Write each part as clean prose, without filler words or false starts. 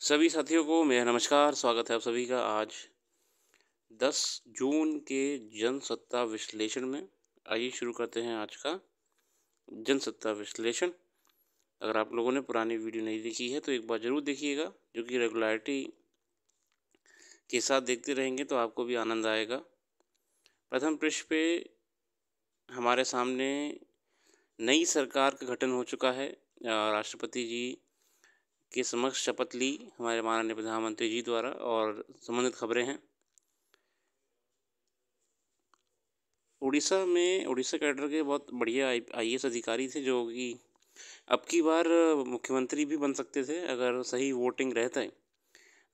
सभी साथियों को मेरा नमस्कार। स्वागत है आप सभी का आज 10 जून के जनसत्ता विश्लेषण में। आइए शुरू करते हैं आज का जनसत्ता विश्लेषण। अगर आप लोगों ने पुरानी वीडियो नहीं देखी है तो एक बार ज़रूर देखिएगा, जो कि रेगुलरिटी के साथ देखते रहेंगे तो आपको भी आनंद आएगा। प्रथम पृष्ठ पे हमारे सामने नई सरकार का गठन हो चुका है। राष्ट्रपति जी के समक्ष शपथ ली हमारे माननीय प्रधानमंत्री जी द्वारा और संबंधित खबरें हैं। उड़ीसा कैडर के बहुत बढ़िया आईएएस अधिकारी थे, जो कि अब की बार मुख्यमंत्री भी बन सकते थे अगर सही वोटिंग रहता है।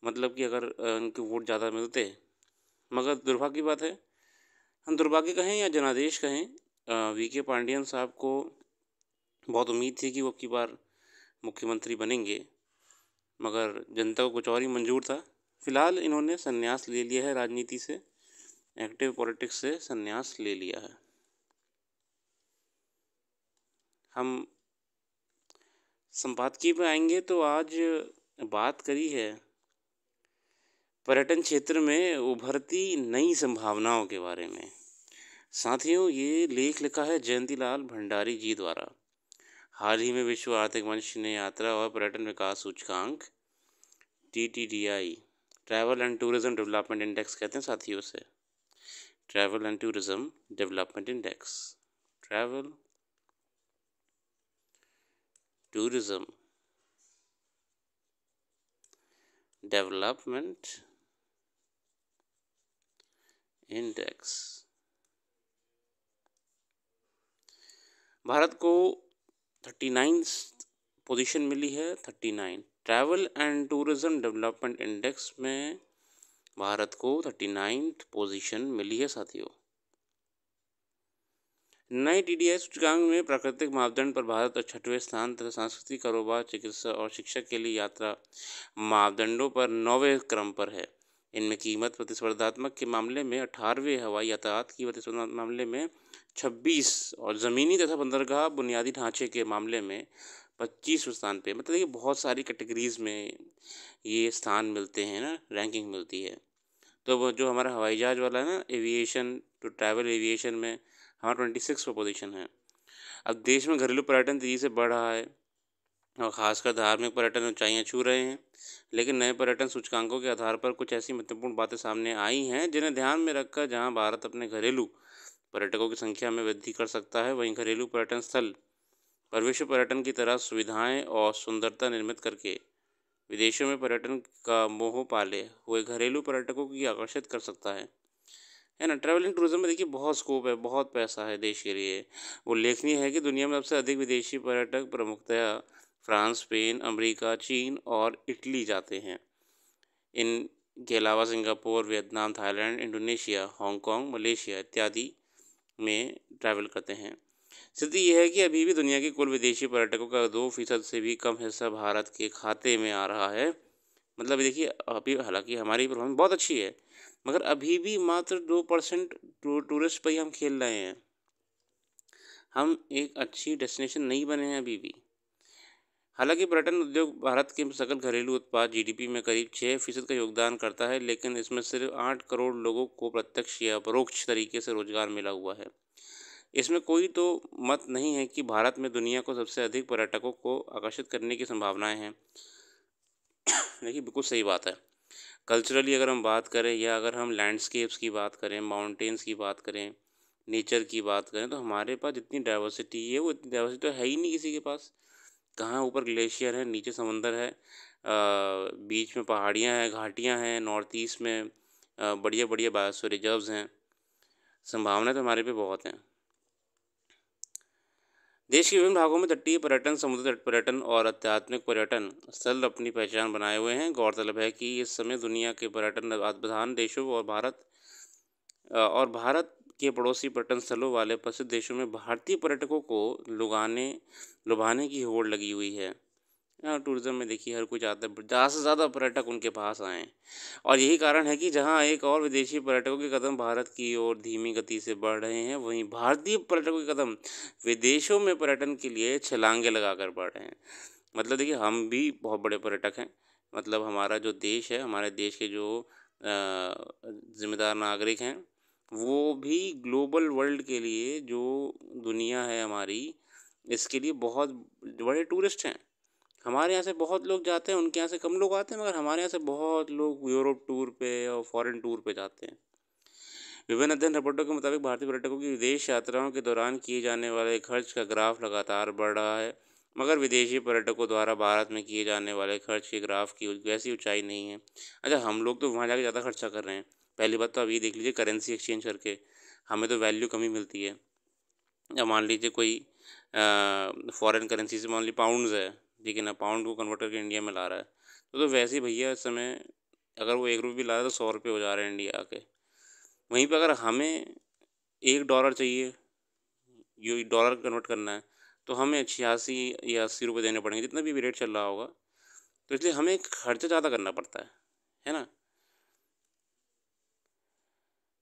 मतलब कि अगर उनके वोट ज़्यादा मिलते। मगर दुर्भाग्य की बात है, हम दुर्भाग्य कहें या जनादेश कहें, वीके पांडियन साहब को बहुत उम्मीद थी कि वो अब की बार मुख्यमंत्री बनेंगे, मगर जनता को कुछ और ही मंजूर था। फिलहाल इन्होंने संन्यास ले लिया है राजनीति से, एक्टिव पॉलिटिक्स से संन्यास ले लिया है। हम संपादकीय पे आएंगे तो आज बात करी है पर्यटन क्षेत्र में उभरती नई संभावनाओं के बारे में। साथियों, ये लेख लिखा है जयंतीलाल भंडारी जी द्वारा। हाल ही में विश्व आर्थिक मंच ने यात्रा और पर्यटन विकास सूचकांक TTDI, travel and tourism development index कहते हैं साथियों से, travel and tourism development index, travel tourism development index. Bharat को 39 पोजीशन मिली है। 39 travel and tourism development index में भारत को 39 पोजीशन मिली है साथियों। नए TDI सूचकांक में प्राकृतिक मापदंड पर भारत और 6वें स्थान तथा सांस्कृतिक, कारोबार, चिकित्सा और शिक्षा के लिए यात्रा मापदंडों पर 9वें क्रम पर है। इनमें कीमत प्रतिस्पर्धात्मक के मामले में 18वें, हवाई यातायात की प्रतिस्पर्धा मामले में 26 और ज़मीनी तथा बंदरगाह बुनियादी ढांचे के मामले में 25वें स्थान पे। मतलब ये बहुत सारी कैटेगरीज़ में ये स्थान मिलते हैं ना, रैंकिंग मिलती है। तो वो जो हमारा हवाई जहाज़ वाला है ना, एविएशन टू ट्रैवल एविएशन में हमारा 26वां पोजीशन है। अब देश में घरेलू पर्यटन तेज़ी से बढ़ रहा है और ख़ासकर धार्मिक पर्यटन ऊंचाइयां छू रहे हैं। लेकिन नए पर्यटन सूचकांकों के आधार पर कुछ ऐसी महत्वपूर्ण बातें सामने आई हैं जिन्हें ध्यान में रखकर जहां भारत अपने घरेलू पर्यटकों की संख्या में वृद्धि कर सकता है, वहीं घरेलू पर्यटन स्थल पर विश्व पर्यटन की तरह सुविधाएं और सुंदरता निर्मित करके विदेशों में पर्यटन का मोह पाले हुए घरेलू पर्यटकों की आकर्षित कर सकता है ना। ट्रैवलिंग टूरिज्म में देखिए बहुत स्कोप है, बहुत पैसा है देश के लिए। उल्लेखनीय है कि दुनिया में सबसे अधिक विदेशी पर्यटक प्रमुखतया फ्रांस, स्पेन, अमेरिका, चीन और इटली जाते हैं। इनके अलावा Singapore, Vietnam, Thailand, Indonesia, Hong Kong, Malaysia इत्यादि में ट्रैवल करते हैं। स्थिति यह है कि अभी भी दुनिया के कुल विदेशी पर्यटकों का 2% से भी कम हिस्सा भारत के खाते में आ रहा है। मतलब देखिए, अभी हालांकि हमारी परफॉर्मेंस बहुत अच्छी है, मगर अभी भी मात्र 2% टूरिस्ट पर ही हम खेल रहे हैं। हम एक अच्छी डेस्टिनेशन नहीं बने हैं अभी भी। हालांकि पर्यटन उद्योग भारत के सकल घरेलू उत्पाद GDP में करीब 6% का योगदान करता है, लेकिन इसमें सिर्फ 8 करोड़ लोगों को प्रत्यक्ष या परोक्ष तरीके से रोजगार मिला हुआ है। इसमें कोई तो मत नहीं है कि भारत में दुनिया को सबसे अधिक पर्यटकों को आकर्षित करने की संभावनाएं हैं। देखिए, बिल्कुल सही बात है। कल्चरली अगर हम बात करें या अगर हम लैंडस्केप्स की बात करें, माउंटेन्स की बात करें, नेचर की बात करें, तो हमारे पास जितनी डाइवर्सिटी है वो इतनी डाइवर्सिटी तो है ही नहीं किसी के पास। कहाँ ऊपर ग्लेशियर है, नीचे समंदर है, बीच में पहाड़ियाँ हैं, घाटियाँ हैं, नॉर्थ ईस्ट में बढ़िया बढ़िया बायोस्फीयर रिजर्व्स हैं। संभावनाएं तो हमारे पे बहुत हैं। देश के विभिन्न भागों में तटीय पर्यटन, समुद्र तट पर्यटन और आध्यात्मिक पर्यटन स्थल अपनी पहचान बनाए हुए हैं। गौरतलब है कि इस समय दुनिया के पर्यटन प्रधान देशों और भारत के पड़ोसी पर्यटन स्थलों वाले प्रसिद्ध देशों में भारतीय पर्यटकों को लुभाने की होड़ लगी हुई है। यहाँ टूरिज्म में देखिए हर कोई चाहता है ज़्यादा से ज़्यादा पर्यटक उनके पास आएँ, और यही कारण है कि जहाँ एक और विदेशी पर्यटकों के कदम भारत की ओर धीमी गति से बढ़ रहे हैं, वहीं भारतीय पर्यटकों के कदम विदेशों में पर्यटन के लिए छलांगे लगाकर बढ़ रहे हैं। मतलब देखिए, हम भी बहुत बड़े पर्यटक हैं, मतलब हमारा जो देश है, हमारे देश के जो ज़िम्मेदार नागरिक हैं, वो भी ग्लोबल वर्ल्ड के लिए जो दुनिया है हमारी, इसके लिए बहुत बड़े टूरिस्ट हैं। हमारे यहाँ से बहुत लोग जाते हैं, उनके यहाँ से कम लोग आते हैं, मगर हमारे यहाँ से बहुत लोग यूरोप टूर पे और फॉरेन टूर पे जाते हैं। विभिन्न अध्ययन रिपोर्टों के मुताबिक भारतीय पर्यटकों की विदेश यात्राओं के दौरान किए जाने वाले खर्च का ग्राफ लगातार बढ़ रहा है, मगर विदेशी पर्यटकों द्वारा भारत में किए जाने वाले खर्च के ग्राफ की वैसी ऊंचाई नहीं है। अच्छा, हम लोग तो वहाँ जाके ज़्यादा खर्चा कर रहे हैं। पहली बात तो आप ये देख लीजिए, करेंसी एक्सचेंज करके हमें तो वैल्यू कमी मिलती है। या मान लीजिए कोई फॉरेन करेंसी से मान लीजिए पाउंड्स है, ठीक है ना, पाउंड को कन्वर्ट करके इंडिया में ला रहा है, तो वैसे ही भैया इस समय अगर वो 1 रुपये भी ला रहा है तो 100 रुपये हो जा रहे हैं इंडिया के। वहीं पे अगर हमें $1 चाहिए, ये डॉलर कन्वर्ट करना है, तो हमें 86 या 80 रुपये देने पड़ेंगे, जितना भी रेट चल रहा होगा। तो इसलिए हमें खर्चा ज़्यादा करना पड़ता है ना?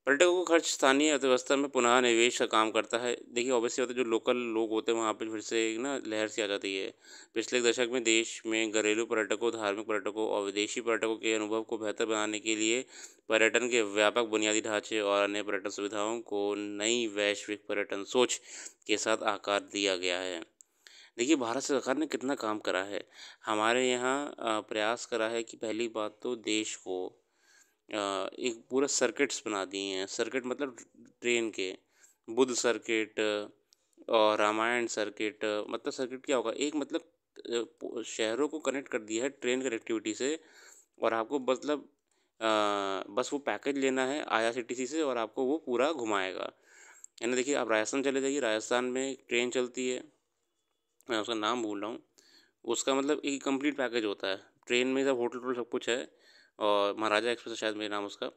पर्यटकों को खर्च स्थानीय अर्थव्यवस्था में पुनः निवेश का काम करता है। देखिए ऑब्वियसली होता है, जो लोकल लोग होते हैं वहाँ पे फिर से एक ना लहर सी आ जाती है। पिछले एक दशक में देश में घरेलू पर्यटकों, धार्मिक पर्यटकों और विदेशी पर्यटकों के अनुभव को बेहतर बनाने के लिए पर्यटन के व्यापक बुनियादी ढांचे और अन्य पर्यटन सुविधाओं को नई वैश्विक पर्यटन सोच के साथ आकार दिया गया है। देखिए भारत सरकार ने कितना काम करा है। हमारे यहाँ प्रयास करा है कि पहली बात तो देश को एक पूरा सर्किट्स बना दिए हैं। सर्किट मतलब ट्रेन के, बुद्ध सर्किट और रामायण सर्किट। मतलब सर्किट क्या होगा, एक मतलब शहरों को कनेक्ट कर दिया है ट्रेन कनेक्टिविटी से। और आपको मतलब बस वो पैकेज लेना है आईआरसीटीसी से और आपको वो पूरा घुमाएगा। यानी देखिए आप राजस्थान चले जाइए, राजस्थान में एक ट्रेन चलती है, मैं उसका नाम भूल रहा हूँ। उसका मतलब एक कंप्लीट पैकेज होता है, ट्रेन में सब होटल वोटल सब कुछ है, और महाराजा एक्सप्रेस है शायद मेरा नाम उसका।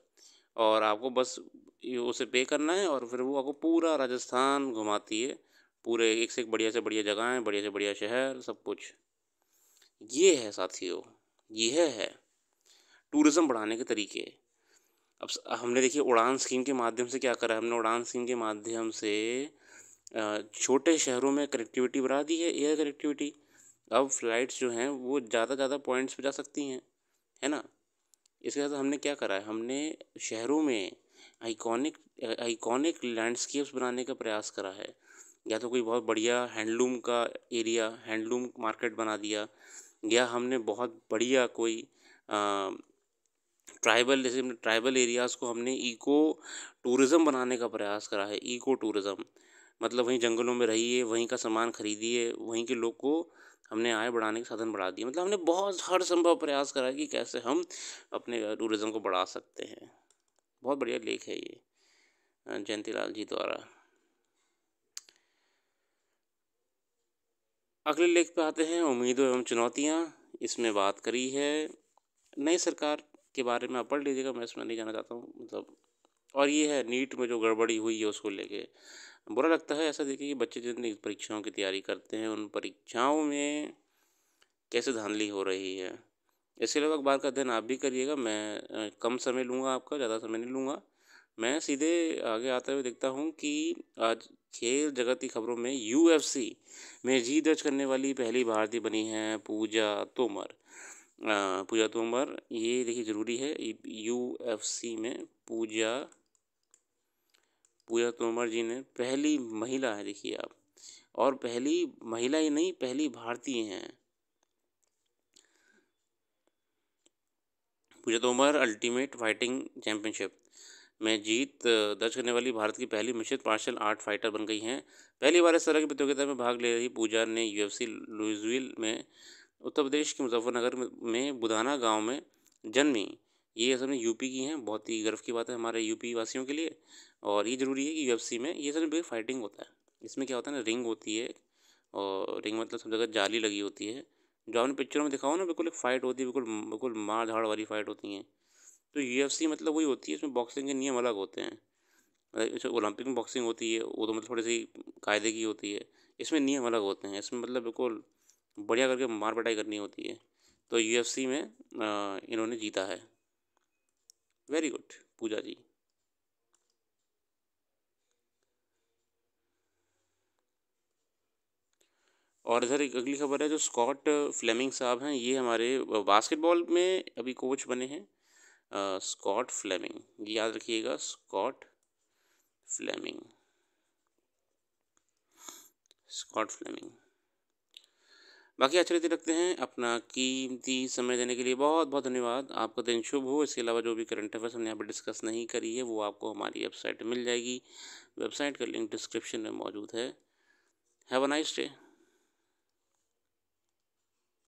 और आपको बस ये उसे पे करना है और फिर वो आपको पूरा राजस्थान घुमाती है। पूरे एक से एक बढ़िया से बढ़िया जगहें, बढ़िया से बढ़िया शहर, सब कुछ। ये है साथियों, ये है टूरिज़्म बढ़ाने के तरीके। हमने देखिए उड़ान स्कीम के माध्यम से क्या करा है, हमने उड़ान स्कीम के माध्यम से छोटे शहरों में कनेक्टिविटी बढ़ा दी है, एयर कनेक्टिविटी। अब फ्लाइट्स जो हैं वो ज़्यादा पॉइंट्स पे जा सकती हैं, है ना? इसके साथ हमने क्या करा है, हमने शहरों में आइकॉनिक आइकॉनिक लैंडस्केप्स बनाने का प्रयास करा है। या तो कोई बहुत बढ़िया हैंडलूम का एरिया, हैंडलूम मार्केट बना दिया, या हमने बहुत बढ़िया कोई ट्राइबल, जैसे ट्राइबल एरियाज़ को हमने इको टूरिज़्म बनाने का प्रयास करा है। इको टूरिज़्म मतलब वहीं जंगलों में रहिए, वहीं का सामान खरीदिए, वहीं के लोग को हमने आय बढ़ाने के साधन बढ़ा दिए। मतलब हमने बहुत हर संभव प्रयास करा है कि कैसे हम अपने टूरिज़्म को बढ़ा सकते हैं। बहुत बढ़िया लेख है ये जयंती लाल जी द्वारा। अगले लेख पे आते हैं, उम्मीदें एवं चुनौतियाँ। इसमें बात करी है नई सरकार के बारे में, आप पढ़ लीजिएगा, मैं इसमें नहीं जाना चाहता हूँ मतलब। और ये है नीट में जो गड़बड़ी हुई है उसको लेके बुरा लगता है। ऐसा देखिए कि बच्चे जितनी परीक्षाओं की तैयारी करते हैं, उन परीक्षाओं में कैसे धांधली हो रही है। इसके अलावा अखबार का अध्ययन आप भी करिएगा। मैं कम समय लूँगा आपका, ज़्यादा समय नहीं लूँगा। मैं सीधे आगे आते हुए देखता हूँ कि आज खेल जगत की खबरों में यूएफसी में जीत दर्ज करने वाली पहली भारतीय बनी है पूजा तोमर। पूजा तोमर, ये देखिए ज़रूरी है, यूएफसी में पूजा पूजा तोमर जी ने पहली महिला है, देखिए आप। और पहली महिला ही नहीं, पहली भारतीय हैं। पूजा तोमर अल्टीमेट फाइटिंग चैंपियनशिप में जीत दर्ज करने वाली भारत की पहली मिश्रित मार्शल आर्ट फाइटर बन गई हैं। पहली बार इस तरह की प्रतियोगिता में भाग ले रही पूजा ने यूएफसी लुइसविल में, उत्तर प्रदेश के मुजफ्फरनगर में बुधाना गांव में जन्मी। ये असल में यूपी की हैं, बहुत ही गर्व की बात है हमारे यूपी वासियों के लिए। और ये ज़रूरी है कि यूएफसी में ये असल में फाइटिंग होता है। इसमें क्या होता है ना, रिंग होती है, और रिंग मतलब सब जगह जाली लगी होती है। जो आपने पिक्चरों में दिखाओ ना, बिल्कुल एक फ़ाइट होती है, बिल्कुल बिल्कुल मार धाड़ वाली फ़ाइट होती हैं। तो यूएफसी मतलब वही होती है, इसमें बॉक्सिंग के नियम अलग होते हैं। जैसे ओलंपिक में बॉक्सिंग होती है, वो तो मतलब थोड़ी सी कायदे की होती है। इसमें नियम अलग होते हैं, इसमें मतलब बिल्कुल बढ़िया करके मार पिटाई करनी होती है। तो यूएफसी में इन्होंने जीता है। वेरी गुड पूजा जी। और इधर एक अगली खबर है, जो स्कॉट फ्लेमिंग साहब हैं, ये हमारे बास्केटबॉल में अभी कोच बने हैं। स्कॉट फ्लेमिंग, ये याद रखिएगा, स्कॉट फ्लेमिंग, स्कॉट फ्लेमिंग। बाकी अच्छे रीति रखते हैं। अपना कीमती समय देने के लिए बहुत बहुत धन्यवाद। आपका दिन शुभ हो। इसके अलावा जो भी करंट अफेयर्स हमने यहाँ पर डिस्कस नहीं करी है वो आपको हमारी वेबसाइट मिल जाएगी। वेबसाइट का लिंक डिस्क्रिप्शन में मौजूद है। Have a nice day.